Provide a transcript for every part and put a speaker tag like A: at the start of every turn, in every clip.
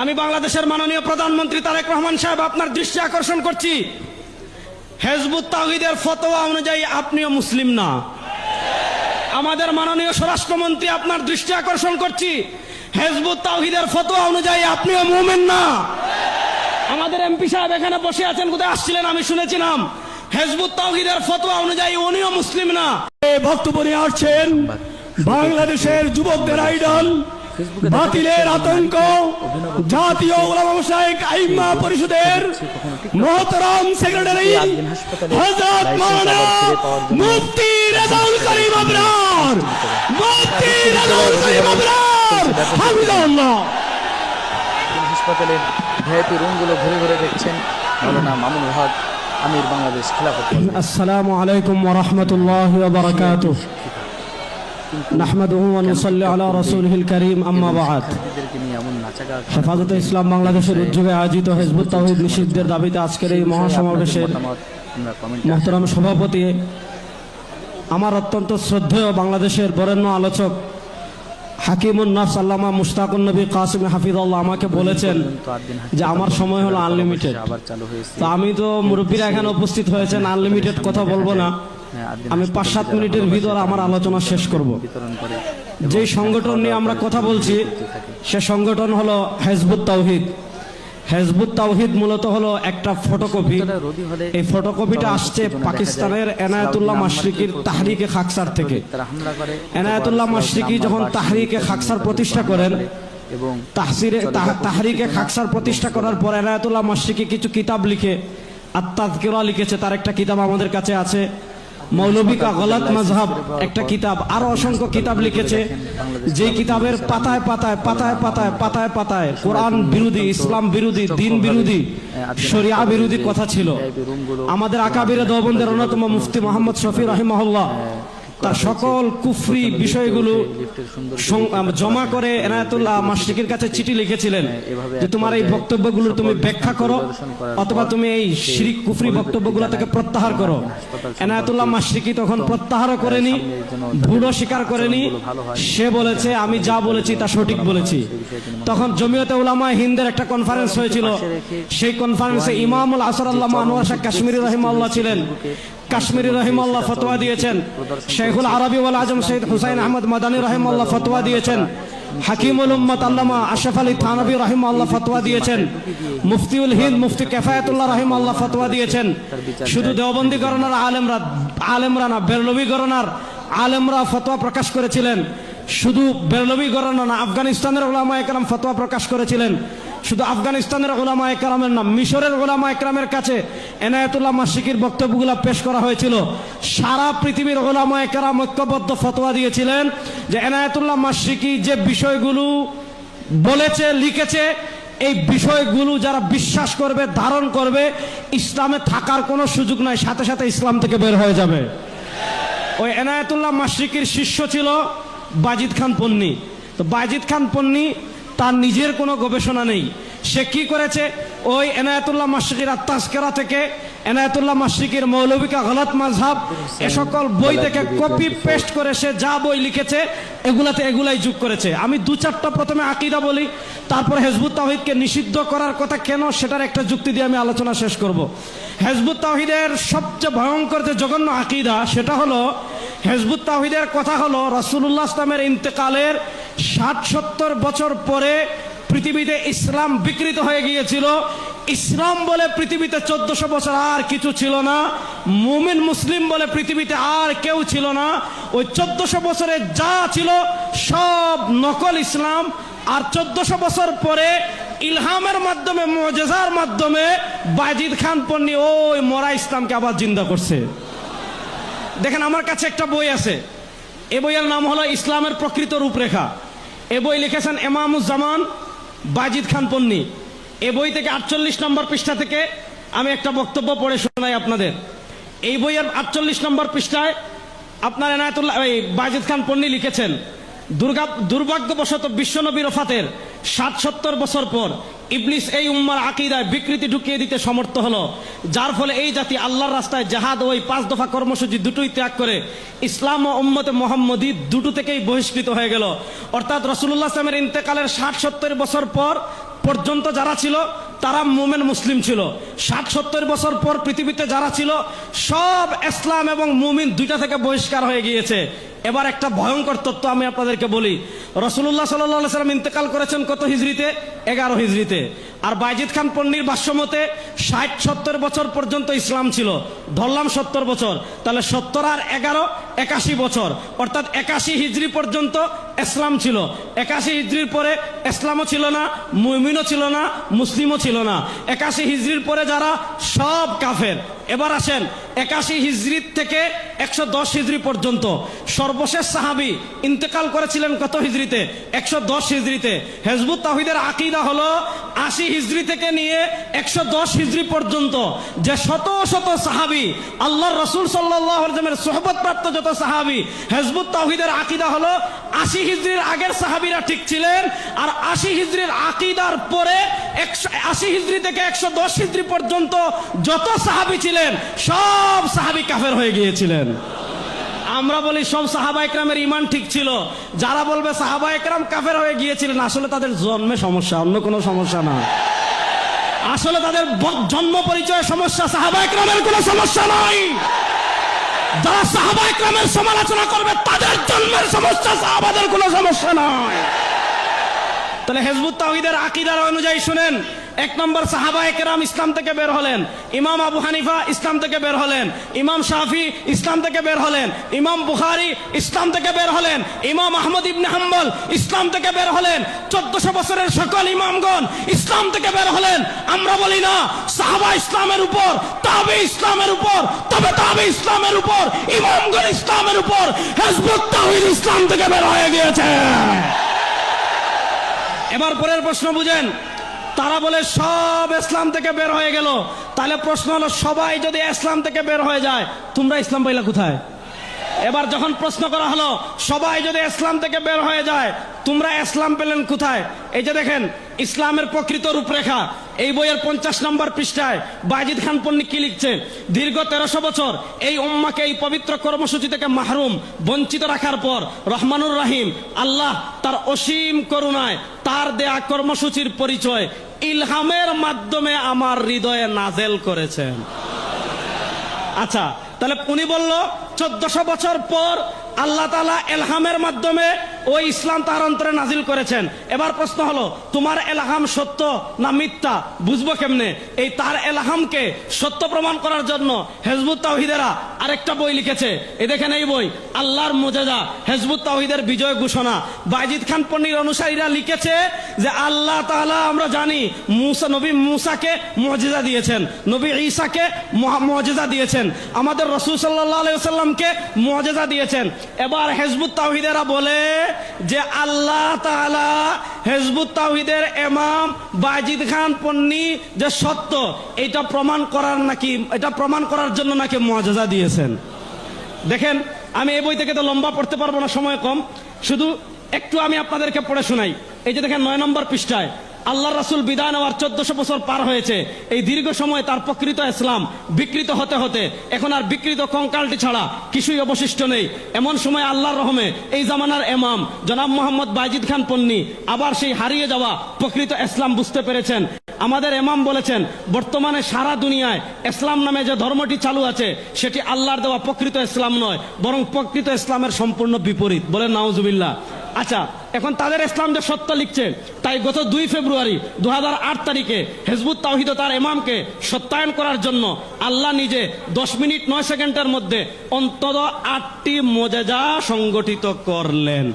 A: আমি বাংলাদেশের মাননীয় প্রধানমন্ত্রী তারেক রহমান সাহেব আপনার দৃষ্টি আকর্ষণ করছি, হিজবুত তাওহীদের ফতোয়া অনুযায়ী আপনিও মুসলিম না। আমাদের মাননীয় স্বরাষ্ট্রমন্ত্রী আপনার দৃষ্টি আকর্ষণ করছি, হিজবুত তাওহীদের ফতোয়া অনুযায়ী আপনিও মুমিন না। আমাদের এমপি সাহেব এখানে বসে আছেন, কোথায় আসছিলেন আমি শুনেছিলাম, হিজবুত তাওহীদের ফতোয়া অনুযায়ী উনিও মুসলিম না।
B: বক্তব্য নিয়ে আসছেন বাংলাদেশের যুবকদের আইডল, বাতিলের আতঙ্ক, জাতীয় উলামা মাশায়েখ আইম্মা পরিষদের মহতরম সেক্রেটারি হযরত মাওলানা মুফতি রেজাউল করিম আবরার, মুফতি রেজাউল করিম আবরার হাফিজাহুল্লাহ।
C: হাসপাতালের ভিআইপি রুমগুলো ঘুরে ঘুরে দেখছেন মাওলানা মামুনুল হক, আমির বাংলাদেশ খিলাফত।
B: আসসালামু আলাইকুম ওয়া রাহমাতুল্লাহি ওয়া বারাকাতুহু। নাহমাদুহু ওয়া নুসাল্লি আলা রাসূলিহিল কারীম, আম্মা বা'দ। হেফাজতে ইসলাম বাংলাদেশের উদ্যোগে আয়োজিত হিজবুত তাওহীদ নিষিদ্ধের দাবিতে আজকের এই মহাসমাবেশের মুহতারাম সভাপতি, আমার অত্যন্ত শ্রদ্ধেয় বাংলাদেশের বরেণ্য আলোচক হাকিমুন নাফস আল্লামা মুশতাকুন নবী কাসিম হাফিজাল্লাহ আমাকে বলেছেন যে আমার সময় হলো আনলিমিটেড। তো আমি তো মুরব্বীরা এখানে উপস্থিত হয়েছেন, আনলিমিটেড কথা বলবো না, আমি ৫-৭ মিনিটের ভিতরে আমার আলোচনা শেষ করব। যে সংগঠন নিয়ে আমরা কথা বলছি সে সংগঠন হলো হিজবুত তাওহীদ। হিজবুত তাওহীদ মূলত হলো একটা ফটোকপি। এই ফটোকপিটা আসছে পাকিস্তানের এনায়েতুল্লাহ মাশরিকির তাহরিকে খাকসার থেকে। এনায়েতুল্লাহ মাশরিকি যখন তাহরিকে খাকসার প্রতিষ্ঠা করেন, তাহরিকে খাকসার প্রতিষ্ঠা করার পর এনায়েতুল্লাহ মাশরিকি কিছু কিতাব লিখে, আত-তাযকিরা লিখেছে, তার একটা কিতাব আমাদের কাছে আছে। মৌলবী কা গলত মাযহাব একটা কিতাব, আরো অসংখ্য কিতাব লিখেছে, যে কিতাবের পাতায় পাতায় পাতায় পাতায় পাতায় পাতায় কোরআন বিরোধী, ইসলাম বিরোধী, দিন বিরোধী, শরিয়া বিরোধী কথা ছিল। আমাদের আকাবিরে দেওবন্দের অন্যতম মুফতি মোহাম্মদ শফি রাহিমাহুল্লাহ তার সকল কুফরি বিষয়গুলো জমা করে এনায়েতুল্লাহ মাশরিকির কাছে চিঠি লিখেছিলেন যে তোমার এই বক্তব্যগুলো তুমি ব্যাখ্যা করো অথবা তুমি এই শিরিক কুফরি বক্তব্যগুলো থেকে প্রত্যাহার করো। এনায়েতুল্লাহ মাশরিকি তখন প্রত্যাহারও করেনি, ভুলও স্বীকার করেনি, সে বলেছে আমি যা বলেছি তা সঠিক বলেছি। তখন জমিয়তে উলামায়ে হিন্দের একটা কনফারেন্স হয়েছিল, সেই কনফারেন্সে ইমামুল আসর আল্লামা আনোয়ার শাহ কাশ্মীরি রাহিমাহুল্লাহ ছিলেন। কাশ্মীরি রাহিমাহুল্লাহ ফতোয়া দিয়েছেন, শেখুল আরবি ওয়াল আজম সৈয়দ হুসাইন আহমদ মাদানী রাহিমাহুল্লাহ ফতোয়া দিয়েছেন, হাকিমুল উম্মত আল্লামা আশরাফ আলী থানভী রাহিমাহুল্লাহ ফতোয়া দিয়েছেন, মুফতিউল হিন্দ মুফতি কিফায়াতুল্লাহ রাহিমাহুল্লাহ ফতোয়া দিয়েছেন। শুধু দেওবন্দি ঘরানার আলেমরা না, বেরলভী ঘরানার আলেমরা ফতোয়া প্রকাশ করেছিলেন। শুধু বেরলভী ঘরানা না, আফগানিস্তানের উলামায়ে কেরাম ফতোয়া প্রকাশ করেছিলেন। শুধু আফগানিস্তানের উলামায়ে কেরামের নাম, মিশরের উলামায়ে কেরামের কাছে এনায়েতুল্লাহ মাশরিকির বক্তব্যগুলো পেশ করা হয়েছিল। সারা পৃথিবীর উলামায়ে কেরাম ঐক্যবদ্ধ ফতোয়া দিয়েছিলেন যে এনায়েতুল্লাহ মাশরিকি যে বিষয়গুলো বলেছে, লিখেছে, এই বিষয়গুলো যারা বিশ্বাস করবে, ধারণ করবে, ইসলামে থাকার কোনো সুযোগ নাই, সাথে সাথে ইসলাম থেকে বের হয়ে যাবে। ওই এনায়েতুল্লাহ মাশরিকির শিষ্য ছিল বাজিদ খান পন্নী। তো বাজিদ খান পন্নী তার নিজের কোনো গবেষণা নেই, সে কি করেছে, ওই এনায়েতুল্লাহ মাশরিকির আত-তাযকিরা থেকে, এনায়েতুল্লাহ মাশরিকির মৌলবী কা গলত মাযহাব, এ সকল বই থেকে কপি পেস্ট করে সে যা বই লিখেছে এগুলাই যোগ করেছে। আমি 2-4টা প্রথমে আকীদা বলি, তারপর হিজবুত তাওহীদকে নিষিদ্ধ করার কথা কেন সেটার একটা যুক্তি দিয়ে আমি আলোচনা শেষ করব। হিজবুত তাওহীদের সবচেয়ে ভয়ঙ্কর যে জঘন্য আকীদা সেটা হলো, হিজবুত তাওহীদের কথা হলো রাসূলুল্লাহ ইসলামের ইন্তেকালের 60-70 বছর পরে পৃথিবীতে ইসলাম বিকৃত হয়ে গিয়েছিল। ইসলাম বলে পৃথিবীতে 1400 বছর আর কিছু ছিল না, মুমিন মুসলিম বলে পৃথিবীতে আর কেউ ছিল না। ওই 1400 বছরে যা ছিল সব নকল ইসলাম। আর 1400 বছর পরে ইলহামের মাধ্যমে, মুজিজার মাধ্যমে বাজিদ খান পন্নী ওই মরা ইসলামকে আবার জিন্দা করছে। দেখেন আমার কাছে একটা বই আছে, এ বইয়ের নাম হলো ইসলামের প্রকৃত রূপরেখা। এ বই লিখেছেন ইমামুজ্জামান বাজিদ খান পন্নী। এ বই থেকে 48 নম্বর পৃষ্ঠা থেকে আমি একটা বক্তব্য পড়ে শোনাই আপনাদের। এই বইয়ের 48 নম্বর পৃষ্ঠায় আপনার এনায়েতুল্লাহ বাজিদ খান পন্নী লিখেছেন, দুর্ভাগ্যবশত বিশ্বনবীর ওফাতের 60-70 বছর পর ইবলিস এই উম্মার আকীদায় বিকৃতি ঢুকিয়ে দিতে সমর্থ হলো, যার ফলে এই জাতি আল্লাহর রাস্তায় জিহাদ ওই 5 দফা কর্মসূচি দুটোই ত্যাগ করে ইসলাম ও উম্মতে মুহাম্মদী দুটো থেকেই বহিষ্কৃত হয়ে গেল। অর্থাৎ রাসূলুল্লাহ সাল্লাল্লাহু আলাইহি ওয়াসাল্লামের ইন্তেকালের 60-70 বছর পর পর্যন্ত যারা ছিল তারা মোমেন মুসলিম ছিল। 60-70 বছর পর পৃথিবীতে যারা ছিল সব ইসলাম এবং মুমিন দুইটা থেকে বহিষ্কার হয়ে গিয়েছে। এবার একটা ভয়ঙ্কর তথ্য আমি আপনাদেরকে বলি। রাসূলুল্লাহ সাল্লাল্লাহু আলাইহি সাল্লাম ইন্তেকাল করেছেন কত হিজরিতে? 11 হিজরিতে। আর বাইজিদ খান পন্নীর ভাষ্যমতে 60-70 বছর পর্যন্ত ইসলাম ছিল। ধরলাম 70 বছর, তাহলে 70 আর 11 81 বছর, অর্থাৎ 81 হিজরি পর্যন্ত ইসলাম ছিল। 81 হিজরির পরে ইসলামও ছিল না, মুমিনও ছিল না, মুসলিমও ছিল না। 81 হিজরির পরে যারা সব কাফের। এবার আসেন 81 হিজরি থেকে 110 হিজরি পর্যন্ত সর্বশেষ সাহাবী ইন্তেকাল করেছিলেন কত হিজরিতে? 110 হিজরিতে। হিজবুত তাওহীদের আকীদা হলো 80 হিজরি থেকে নিয়ে 110 হিজরি পর্যন্ত যে শত শত সাহাবী, আল্লাহর রাসূল সাল্লাল্লাহু আলাইহি ওয়াসাল্লামের সোহবত প্রাপ্ত যত সাহাবী, হিজবুত তাওহীদের আকীদা হলো 80 হিজরির আগের সাহাবীরা ঠিক ছিলেন, আর 80 হিজরির আকীদার পরে 80 হিজরি থেকে 110 হিজরি পর্যন্ত যত সাহাবী ছিলেন সব সাহাবী কাফের হয়ে গিয়েছিলেন। আমরা বলি সব সাহাবা একরামের ঈমান ঠিক ছিল। যারা বলবে সাহাবা একরাম কাফের হয়ে গিয়েছিলেন, আসলে তাদের জন্মে সমস্যা, অন্য কোনো সমস্যা না। আসলে তাদের জন্ম পরিচয় সমস্যা, সাহাবা একরামের কোনো সমস্যা নাই। যারা সাহাবা একরামের সমালোচনা করবে তাদের জন্মের সমস্যা, সাহাবাদের কোনো সমস্যা নাই। তাহলে হিজবুত তাওহীদের আকীদার অনুযায়ী শুনেন, 1 নম্বর সাহাবা একরাম ইসলাম থেকে বের হলেন। ইমাম আবু হানিফা ইসলাম থেকে বের হলেন, ইমাম শাফি ইসলাম থেকে বের হলেন, ইমাম বুখারী ইসলাম থেকে বের হলেন, ইমাম আহমদ ইবনে হাম্বল ইসলাম থেকে বের হলেন। 1400 বছরের সকল ইমামগণ ইসলাম থেকে বের হলেন। আমরা বলি না সাহাবা ইসলামের উপর, তাবে ইসলামের উপর, তবে তাবে ইসলামের উপর, ইমামগণ ইসলামের উপর, হিজবুত তাওহীদ ইসলাম থেকে বের হয়ে গিয়েছে। এবার পরের প্রশ্ন বুঝেন। তারা বলে সব ইসলাম থেকে বের হয়ে গেল। তাহলে প্রশ্ন হলো, সবাই যদি ইসলাম থেকে বের হয়ে যায়, তোমরা ইসলাম পাইলা কোথায়? এবার যখন প্রশ্ন করা হলো সবাই যদি ইসলাম থেকে বের হয়ে যায়, তোমরা ইসলাম পেলেন কোথায়? এই যে দেখেন ইসলামের প্রকৃত রূপরেখা, এই বইয়ের 50 নম্বর পৃষ্ঠায় বাইজিদ খান পন্নী কি লিখছে? দীর্ঘ 1300 বছর এই উম্মাকে এই পবিত্র কর্মসূচি থেকে মাহরুম, বঞ্চিত রাখার পর রহমানুর রহিম আল্লাহ তার অসীম করুণায় তার দেয়া কর্মসূচির পরিচয় ইলহামের মাধ্যমে আমার হৃদয়ে নাজেল করেছেন। আচ্ছা, তাহলে উনি বলল 1400 বছর পর আল্লাহ তাআলা ইলহামের মাধ্যমে ওই ইসলাম তার অন্তরে নাজিল করেছেন। এবার প্রশ্ন হলো, তোমার ইলহাম সত্য না মিথ্যা বুঝবো কেমনে? এই তার ইলহামকে সত্য প্রমাণ করার জন্য হিজবুত তাওহীদেরা আরেকটা বই লিখেছে। এই দেখেন এই বই, আল্লাহর মুজিজা, হিজবুত তাওহীদের বিজয় ঘোষণা। বাইজিদ খান পন্নীর অনুসারীরা লিখেছে যে আল্লাহ তাআলা আমরা জানি নবী মূসাকে মুজিজা দিয়েছেন, নবী ঈসাকে মুজিজা দিয়েছেন, আমাদের রাসূল সাল্লাল্লাহু আলাইহি ওয়াসাল্লামকে মুজিজা দিয়েছেন। এবার হিজবুত তাওহীদেরা বলে যে আল্লাহ তাআলা হিজবুত তাওহীদের ইমাম বাইজিদ খান পন্নী যে সত্য, এটা প্রমাণ করার জন্য নাকি মুজিজা দিয়েছেন। দেখেন আমি এই বই থেকে তো লম্বা পড়তে পারবো না, সময় কম, শুধু একটু আমি আপনাদেরকে পড়ে শোনাই। এই যে দেখেন 9 নম্বর পৃষ্ঠায়, আল্লাহর রাসূল বিদায় নেওয়ার 1400 বছর পার হয়েছে। এই দীর্ঘ সময় তার প্রকৃত ইসলাম বিকৃত হতে হতে এখন আর বিকৃত কঙ্কালটি ছাড়া কিছুই অবশিষ্ট নেই। এমন সময় আল্লাহর রহমে এই জামানার ইমাম জনাব মোহাম্মদ বাইজিদ খান পন্নী আবার সেই হারিয়ে যাওয়া প্রকৃত ইসলাম বুঝতে পেরেছেন। আমাদের ইমাম বলেছেন, বর্তমানে সারা দুনিয়ায় ইসলাম নামে যে ধর্মটি চালু আছে সেটি আল্লাহর দেওয়া প্রকৃত ইসলাম নয়, বরং প্রকৃত ইসলামের সম্পূর্ণ বিপরীত। বলেন নাউজুবিল্লাহ। আচ্ছা, এখন তাদের ইসলাম যে সত্য লিখছে, তাই গত 2 ফেব্রুয়ারি 2008 তারিখে হিজবুত তাওহীদ তার ইমামকে সত্যায়ন করার জন্য আল্লাহ নিজে 10 মিনিট 9 সেকেন্ডের মধ্যে অন্তত 8টি মুজিজা সংগঠিত করলেন।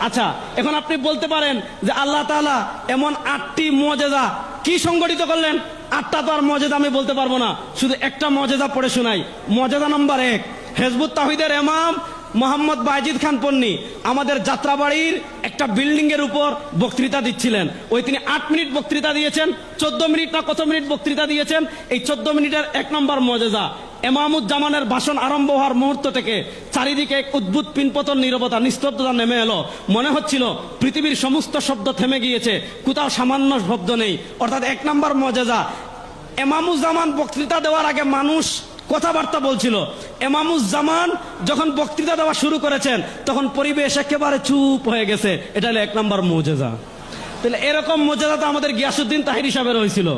B: আচ্ছা, এখন আপনি বলতে পারেন যে আল্লাহ তাআলা এমন 8টি মুজিজা কি সংগঠিত করলেন? 8টা তো আর মুজিজা আমি বলতে পারবো না, শুধু একটা মুজিজা পড়ে শোনাই। মুজিজা নাম্বার 1, হিজবুত তাওহীদের ইমাম মোহাম্মদ বাইজিদ খান পন্নী আমাদের যাত্রাবাড়ির একটা বিল্ডিং এর উপর বক্তৃতা দিচ্ছিলেন। ওই তিনি 8 মিনিট বক্তৃতা দিয়েছেন, 14 মিনিট না কত মিনিট বক্তৃতা দিয়েছেন। এই 14 মিনিটের 1 নম্বর মুজিজা, ইমামুজ্জামানের ভাষণ আরম্ভ হওয়ার মুহূর্ত থেকে চারিদিকে এক উদ্ভুত পিনপতন নীরবতা, নিস্তব্ধতা নেমে এলো। মনে হচ্ছিল পৃথিবীর সমস্ত শব্দ থেমে গিয়েছে, কোথাও সামান্য শব্দ নেই। অর্থাৎ 1 নম্বর মুজিজা, ইমামুজ্জামান বক্তৃতা দেওয়ার আগে মানুষ কথাবার্তা বলছিল। ইমামুজ্জামান যখন বক্তৃতা দেওয়া শুরু করেছেন তখন পরিবেশ একেবারে চুপ হয়ে গেছে। এটা হলো 1 নম্বর মুজিজা।
A: তাহলে এরকম মর্যাদা তো আমাদের গিয়াসউদ্দিন তাহিরি সাহেবের হয়েছিল,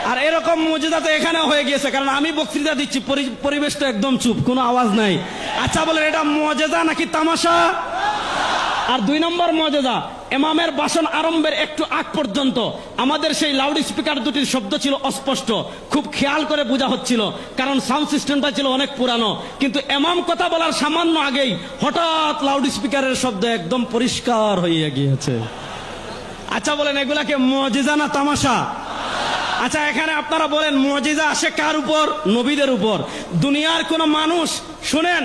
A: আর এরকম মর্যাদা তো এখানে হয়ে গিয়েছে, কারণ আমি বক্তৃতা দিচ্ছি, পরিবেশ তো একদম চুপ, কোনো আওয়াজ নাই। আচ্ছা বলেন, এটা মর্যাদা নাকি তামাশা? আর 2 নম্বর মর্যাদা, ইমামের ভাষণ আরম্ভের একটু আগ পর্যন্ত আমাদের সেই লাউড স্পিকার দুটির শব্দ ছিল অস্পষ্ট, খুব খেয়াল করে বোঝা হচ্ছিল, কারণ সাউন্ড সিস্টেমটা ছিল অনেক পুরানো। কিন্তু ইমাম কথা বলার সামান্য আগেই হঠাৎ লাউড স্পিকারের শব্দ একদম পরিষ্কার হয়ে গিয়েছে। আচ্ছা বলেন, এগুলাকে মুজিজা না তামাশা? আচ্ছা এখানে আপনারা বলেন, মুজিজা আসে কার উপর? নবীদের উপর। দুনিয়ার কোন মানুষ, শুনেন,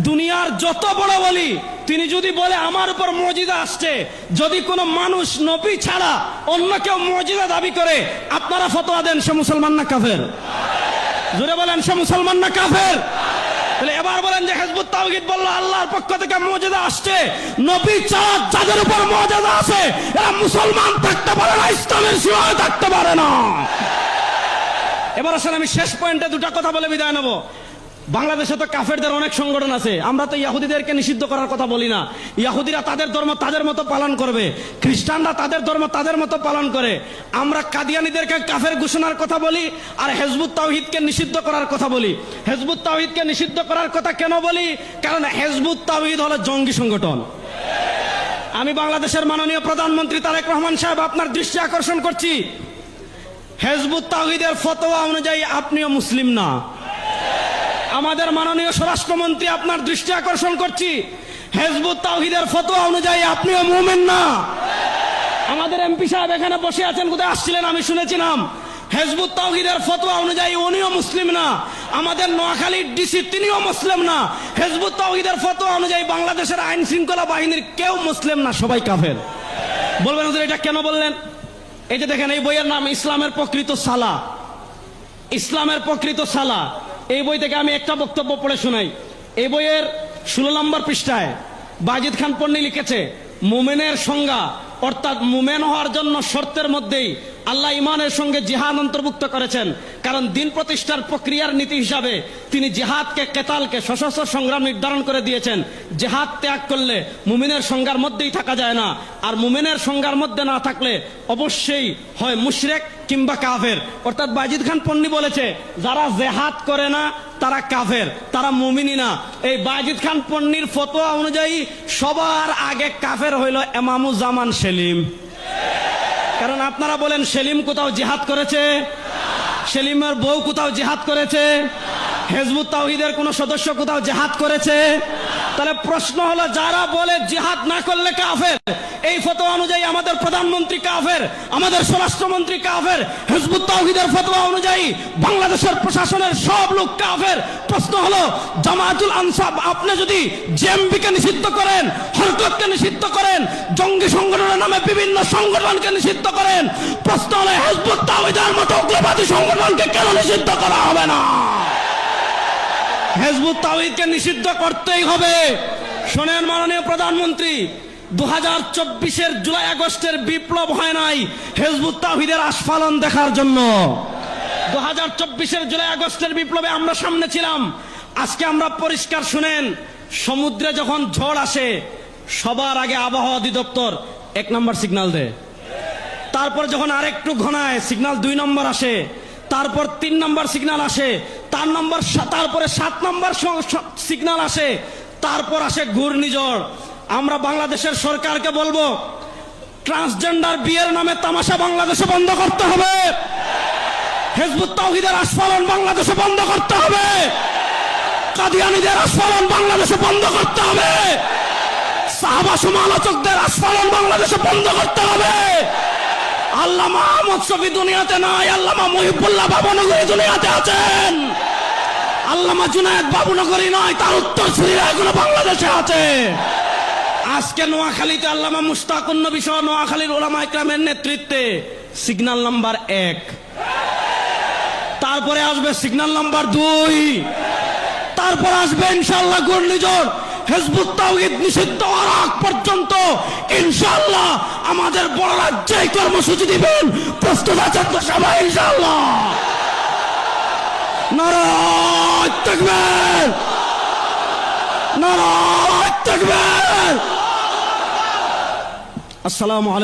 A: দুনিয়ার যত বড় বলি, তিনি যদি বলে আমার উপর মুজিজা আসছে, যদি কোনো মানুষ নবী ছাড়া অন্য কেউ মুজিজা দাবি করে, আপনারা ফতোয়া দেন সে মুসলমান না কাফের? জোরে বলেন, সে মুসলমান না কাফের? তাহলে এবার বলেন যে হিজবুত তাওহীদ বলল আল্লাহর পক্ষ থেকে মুজিজা আসছে, নবী ছাড়া যাদের উপর মুজিজা আছে এরা মুসলমান থাকতে পারে না, ইসলামের সীমায় থাকতে পারে না। এবার আসলে আমি শেষ পয়েন্টে 2টা কথা বলে বিদায় নেব। বাংলাদেশে তো কাফেরদের অনেক সংগঠন আছে, আমরা তো ইহুদিদেরকে নিষিদ্ধ করার কথা বলি না। ইহুদিরা তাদের ধর্ম তাদের মতো পালন করবে, খ্রিস্টানরা তাদের ধর্ম তাদের মতো পালন করে। আমরা কাদিয়ানীদেরকে কাফের ঘোষণার কথা বলি, আর হিজবুত তাওহীদকে নিষিদ্ধ করার কথা বলি। হিজবুত তাওহীদকে নিষিদ্ধ করার কথা কেন বলি? কারণ হিজবুত তাওহীদ হলো জঙ্গি সংগঠন। আমি বাংলাদেশের মাননীয় প্রধানমন্ত্রী তারেক রহমান সাহেব আপনার দৃষ্টি আকর্ষণ করছি, হিজবুত তাওহীদের ফতোয়া অনুযায়ী আপনিও মুসলিম না। আমাদের মাননীয় স্বরাষ্ট্রমন্ত্রী আপনার দৃষ্টি আকর্ষণ করছি, হিজবুত তাওহীদের ফতোয়া অনুযায়ী আপনিও মুমিন না। আমাদের এমপি সাহেব এখানে বসে আছেন, কোথায় আসছিলেন আমি শুনেছিলাম, হিজবুত তাওহীদের ফতোয়া অনুযায়ী উনিও মুসলিম না। আমাদের নোয়াখালীর ডিসি তিনিও মুসলিম না। হিজবুত তাওহীদের ফতোয়া অনুযায়ী বাংলাদেশের আইন শৃঙ্খলা বাহিনীর কেউ মুসলিম না, সবাই কাফের। বলবেন হুজুর এটা কেন বললেন? এই যে দেখেন, এই বইয়ের নাম ইসলামের প্রকৃত সালা। ইসলামের প্রকৃত সালা, এই বই থেকে আমি একটা বক্তব্য পড়ে শোনাই। এই বইয়ের 16 নম্বর পৃষ্ঠায় বাজিদ খান পন্নী লিখেছে, মুমিনের সংজ্ঞা, অর্থাৎ মুমিন হওয়ার জন্য শর্তের মধ্যেই আল্লাহ ইমানের সঙ্গে জিহাদ অন্তর্ভুক্ত করেছেন। কারণ দিন প্রতিষ্ঠার প্রক্রিয়ার নীতি হিসাবে তিনি জিহাদকে, কেতালকে, সশস্ত্র সংগ্রাম নির্ধারণ করে দিয়েছেন। জিহাদ ত্যাগ করলে মুমিনের সংজ্ঞার মধ্যেই থাকা যায় না, আর মুমিনের সংজ্ঞার মধ্যে না থাকলে অবশ্যই হয় মুশরিক কিংবা কাফের। অর্থাৎ বাজিদ খান পন্নী বলেছে, যারা জিহাদ করে না তারা কাফের, তারা মুমিনই না। এই বাজিদ খান পন্নীর ফতোয়া অনুযায়ী সবার আগে কাফের হইল ইমামুজ্জামান সেলিম। কারণ আপনারা বলেন, সেলিম কোথাও জিহাদ করেছে? সেলিমের বউ কোথাও জিহাদ করেছে? হিজবুত তাওহীদের কোন সদস্য কোথাও জিহাদ করেছে? তাহলে প্রশ্ন হলো, যারা বলে জিহাদ না করলে কাফের, এই ফতোয়া অনুযায়ী আমাদের প্রধানমন্ত্রী কাফের, আমাদের স্বরাষ্ট্রমন্ত্রী কাফের। হিজবুত তাওহীদের ফতোয়া অনুযায়ী বাংলাদেশের প্রশাসনের সব লোক কাফের। প্রশ্ন হলো, জামায়াতুল আনসার, আপনি যদি জেএমবিকে নিষিদ্ধ করেন, হরকতকে নিষিদ্ধ করেন, জঙ্গি সংগঠনের নামে বিভিন্ন সংগঠনকে নিষিদ্ধ করেন, প্রশ্ন হলো হিজবুত তাওহীদের মতো উগ্রবাদী সংগঠনকে কেন নিষিদ্ধ করা হবে না? হিজবুত তাওহীদকে নিষিদ্ধ করতেই হবে। শোনেন মাননীয় প্রধানমন্ত্রী, 2024-এর জুলাই আগস্টের বিপ্লব হয় নাই হিজবুত তাওহীদের আস্ফালন দেখার জন্য। 2024-এর জুলাই আগস্টের বিপ্লবে আমরা সামনে ছিলাম। আজকে আমরা পরিষ্কার, শুনেন, সমুদ্রে যখন ঝড় আসে সবার আগে আবহাওয়া অধিদপ্তর 1 নম্বর সিগন্যাল দেয়, তারপর যখন আরেকটু ঘনায় সিগন্যাল 2 নম্বর আসে, তারপর 3 নম্বর সিগন্যাল আসে, তারপরে 7 নম্বর সিগন্যাল আসে, তারপর আসে ঘূর্ণিঝড়। আমরা বাংলাদেশের সরকারকে বলবো, ট্রান্সজেন্ডার বিয়ের নামে তামাশা বাংলাদেশে বন্ধ করতে হবে, হিজবুত তাওহীদের আস্ফালন বাংলাদেশে বন্ধ করতে হবে, কাদিয়ানীদের আস্ফালন বাংলাদেশে বন্ধ করতে হবে, সাহাবা সমালোচকদের আস্ফালন বাংলাদেশে বন্ধ করতে হবে। আল্লামা আহমদ শফী দুনিয়াতে নাই, আল্লামা মহিবুল্লাহ বাবুনগরী দুনিয়াতে আছেন, আল্লামা জুনায়েদ বাবুনগরী নয়, তার উত্তরসূরিরা এখনো বাংলাদেশে আছে। আজকে নোয়াখালীতে আল্লামা মুশতাকুন নবী সহ নোয়াখালীর উলামা ইকরামের নেতৃত্বে সিগন্যাল নাম্বার 1, তারপরে আসবে সিগন্যাল নাম্বার 2, তারপর আসবে ইনশাআল্লাহ ঘূর্ণিঝড়। হিজবুত তাওহীদ নিষিদ্ধ হওয়ার আগ পর্যন্ত ইনশাআল্লাহ আমাদের বড়রা যে কর্মসূচি দিবেন প্রস্তুত আছেন তো সবাই ইনশাআল্লাহ? নারায়ে তাকবীর, নারায়ে তাকবীর। আসসালামু আলাইকুম।